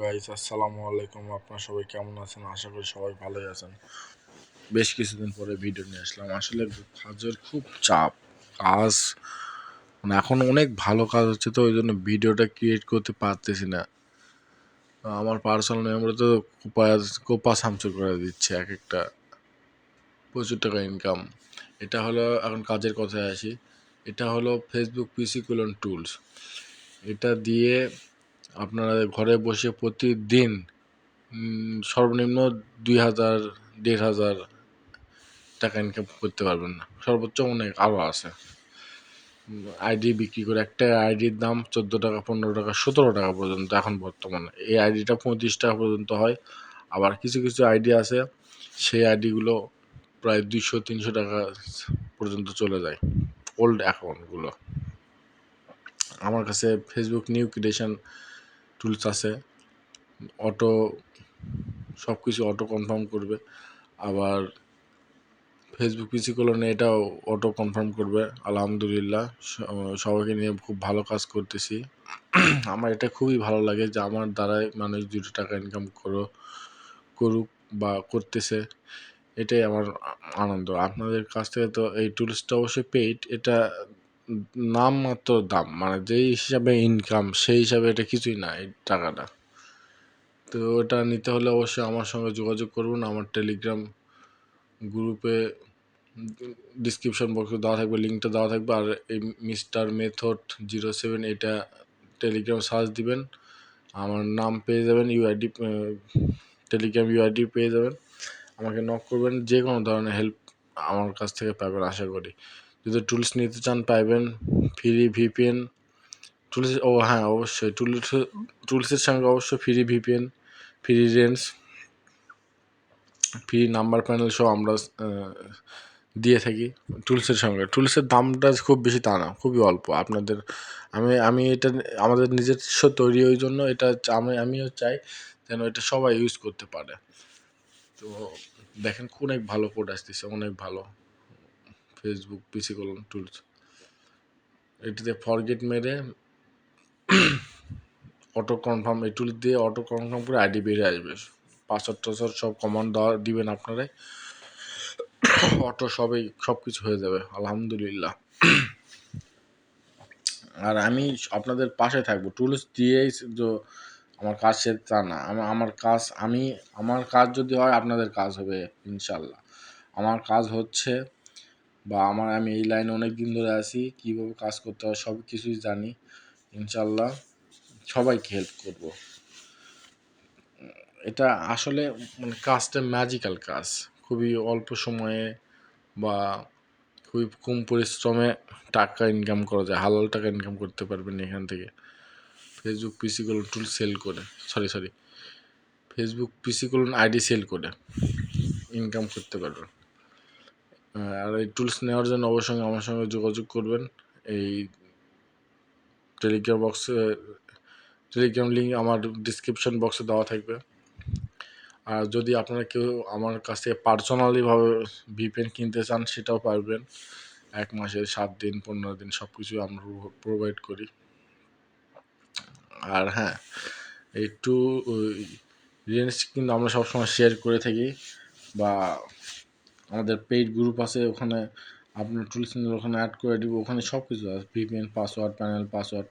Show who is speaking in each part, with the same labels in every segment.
Speaker 1: Guys, আসসালামু আলাইকুম। আপনারা সবাই কেমন আছেন? আশা করি সবাই ভালোই আছেন। বেশ কিছুদিন পরে ভিডিও নিয়ে আসলাম। আসলে কাজের খুব চাপ। কাজ এখন অনেক ভালো কাজ হচ্ছে, তো ওই জন্য ভিডিওটা ক্রিয়েট করতে পারতেছি না। আমার পার্সোনাল মেমোরি তো কোপা সামচুর করে দিচ্ছে এক একটা, প্রচুর টাকা ইনকাম। এটা হলো, এখন কাজের কথায় আসি। এটা হলো ফেসবুক পিসি কুলন টুলস। এটা দিয়ে আপনারা ঘরে বসে প্রতিদিন সর্বনিম্ন 2000 1500 টাকা ইনকাম করতে পারবেন না, সর্বোচ্চ অনেক আরও আছে। আইডি বিক্রি করে একটা আইডির দাম 14 টাকা, 15 টাকা, 17 টাকা পর্যন্ত এখন বর্তমানে। এই আইডিটা 35 টাকা পর্যন্ত হয়। আবার কিছু কিছু আইডি আছে, সেই আইডিগুলো প্রায় 200-300 টাকা পর্যন্ত চলে যায়, ওল্ড অ্যাকাউন্টগুলো। আমার কাছে ফেসবুক নিউ ক্রিয়েশন টুলস আছে, অটো সব কিছু অটো কনফার্ম করবে। আবার ফেসবুক পিসি কলোনে এটাও অটো কনফার্ম করবে। আলহামদুলিল্লাহ, সবাইকে নিয়ে খুব ভালো কাজ করতেছি। আমার এটা খুবই ভালো লাগে যে আমার দ্বারাই মানুষ 2 টাকা ইনকাম করুক বা করতেছে, এটাই আমার আনন্দ। আপনাদের কাছ থেকে তো এই টুলসটা অবশ্যই পেইড, এটা নাম মাত্র দাম, মানে যেই হিসাবে ইনকাম সেই হিসাবে এটা কিছুই না এই টাকাটা। তো ওটা নিতে হলে অবশ্যই আমার সঙ্গে যোগাযোগ করুন। আমার টেলিগ্রাম গ্রুপে ডিসক্রিপশন বক্সে দেওয়া থাকবে, লিঙ্কটা দেওয়া থাকবে। আর এই মিস্টার মেথড 07 এটা টেলিগ্রাম সার্চ দিবেন, আমার নাম পেয়ে যাবেন, ইউআইডি টেলিগ্রাম ইউআইডি পেয়ে যাবেন। আমাকে নক করবেন, যে কোনো ধরনের হেল্প আমার কাছ থেকে পাবেন আশা করি। যদি টুলস নিতে চান পাইবেন, ফ্রি ভিপিএন টুলস। ও হ্যাঁ, অবশ্যই টুলসের সঙ্গে অবশ্যই free VPN, free range, free number panel সহ আমরা দিয়ে থাকি টুলসের সঙ্গে। টুলসের দামটা খুব বেশি তা না, খুবই অল্প। আপনাদের আমি এটা আমাদের নিজস্ব তৈরি, ওই জন্য এটা আমিও চাই যেন এটা সবাই ইউজ করতে পারে। তো দেখেন অনেক ভালো কোড আসতেছে, অনেক ভালো। ফেসবুক পিসি কলন টুলস, এটিতে ফরগেট মেরে অটো কনফার্ম, এই টুল দিয়ে অটো কনফার্ম করে আইডি বেরিয়ে আসবে। পাসওয়ার্ড সব কমান্ড দিবেন আপনারাই, অটো সব কিছু হয়ে যাবে আলহামদুলিল্লাহ। আর আমি আপনাদের পাশে থাকবো। টুলস দিয়েই যে আমার কাজ শেষ তা না। আমার কাজ যদি হয় আপনাদের কাজ হবে ইনশাল্লাহ। আমার কাজ হচ্ছে, বা আমি এই লাইনে অনেক দিন ধরে আছি, কীভাবে কাজ করতে হয় সব কিছুই জানি। ইনশাল্লাহ সবাইকে হেল্প করব। এটা আসলে মানে কাজটা ম্যাজিক্যাল কাজ, খুবই অল্প সময়ে বা খুবই কম পরিশ্রমে টাকা ইনকাম করা যায়, হালাল টাকা ইনকাম করতে পারবেন এখান থেকে। ফেসবুক পিসি কলন টুল সেল করে, সরি ফেসবুক পিসি কলন আইডি সেল করে ইনকাম করতে পারবেন। আর এই টুলস নেওয়ার জন্য অবশ্যই আমার সঙ্গে যোগাযোগ করবেন। এই টেলিগ্রাম লিঙ্ক আমার ডিসক্রিপশন বক্সে দেওয়া থাকবে। আর যদি আপনারা কেউ আমার কাছ থেকে পার্সোনালিভাবে ভিপিএন কিনতে চান সেটাও পারবেন। 1 মাসে 7 দিন 15 দিন সব কিছু আমরা প্রোভাইড করি। আর হ্যাঁ, একটু রেঞ্জ কিন্তু আমরা সবসময় শেয়ার করে থাকি, বা আমাদের পেইড গ্রুপ আছে, ওখানে আপনার টুলস নিলে ওখানে অ্যাড করে দিব। ওখানে সব কিছু আছে, VPN password, panel password,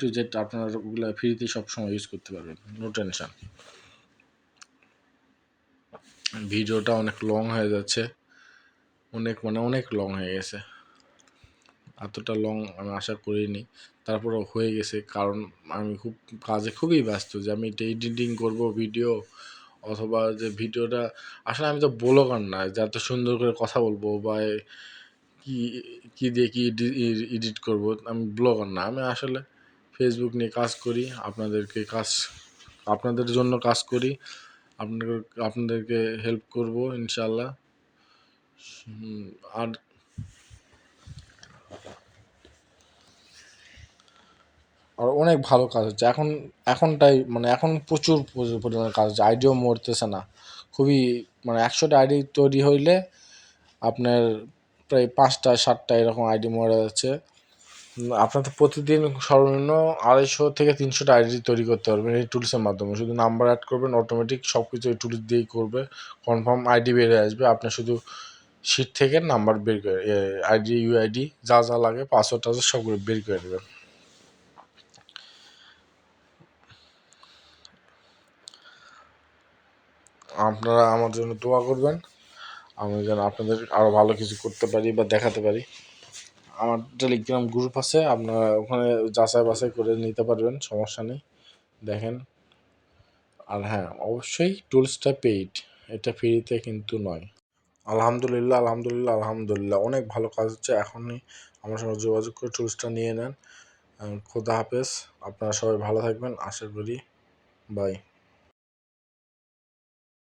Speaker 1: to Z আপনারা ওগুলো ফ্রিতে সবসময় ইউজ করতে পারবেন, নো টেনশন। ভিডিওটা অনেক লং হয়ে যাচ্ছে, অনেক লং হয়ে গেছে। এতটা লং আমি আশা করিনি, তারপরেও হয়ে গেছে, কারণ আমি কাজে খুবই ব্যস্ত, যে আমি এটা এডিটিং করব ভিডিও, অথবা যে ভিডিওটা আসলে আমি তো ব্লগার না যে এত সুন্দর করে কথা বলবো, বা কি কি দিয়ে কি এডিট করব। আমি ব্লগার না, আমি আসলে ফেসবুক নিয়ে কাজ করি, আপনাদের জন্য কাজ করি, আপনাদেরকে হেল্প করব ইনশাল্লাহ। আর আর অনেক ভালো কাজ হচ্ছে এখন প্রচুর পরিমাণে কাজ হচ্ছে, আইডিও মরতেছে না। খুবই মানে 100টা আইডি তৈরি হইলে আপনার প্রায় 5টা 7টা এরকম আইডি মরে যাচ্ছে। আপনাদের প্রতিদিন সর্বনিম্ন 250 থেকে 300টা আইডি তৈরি করতে পারবেন এই টুলসের মাধ্যমে। শুধু নাম্বার অ্যাড করবেন, অটোমেটিক সব কিছু এই টুলস দিয়েই করবে। কনফার্ম আইডি বের হয়ে আসবে। আপনি শুধু শিট থেকে নাম্বার বের করে আইডি, ইউআইডি যা যা লাগে, পাসওয়ার্ড টাসওয়ার্ড সবগুলো বের করে দেবেন। আপনারা আমার জন্য দোয়া করবেন, আমি যেন আপনাদের আরও ভালো কিছু করতে পারি বা দেখাতে পারি। আমার টেলিগ্রাম গ্রুপ আছে, আপনারা ওখানে যাচাই বাছাই করে নিতে পারবেন, সমস্যা নেই। দেখেন, আর হ্যাঁ, অবশ্যই টুলসটা পেইড, এটা ফ্রিতে কিন্তু নয়। আলহামদুলিল্লাহ, আলহামদুলিল্লাহ, আলহামদুলিল্লাহ, অনেক ভালো কাজ হচ্ছে। এখনই আমার সঙ্গে যোগাযোগ করে টুলসটা নিয়ে নেন। খোদা হাফেজ, আপনারা সবাই ভালো থাকবেন আশা করি। বাই।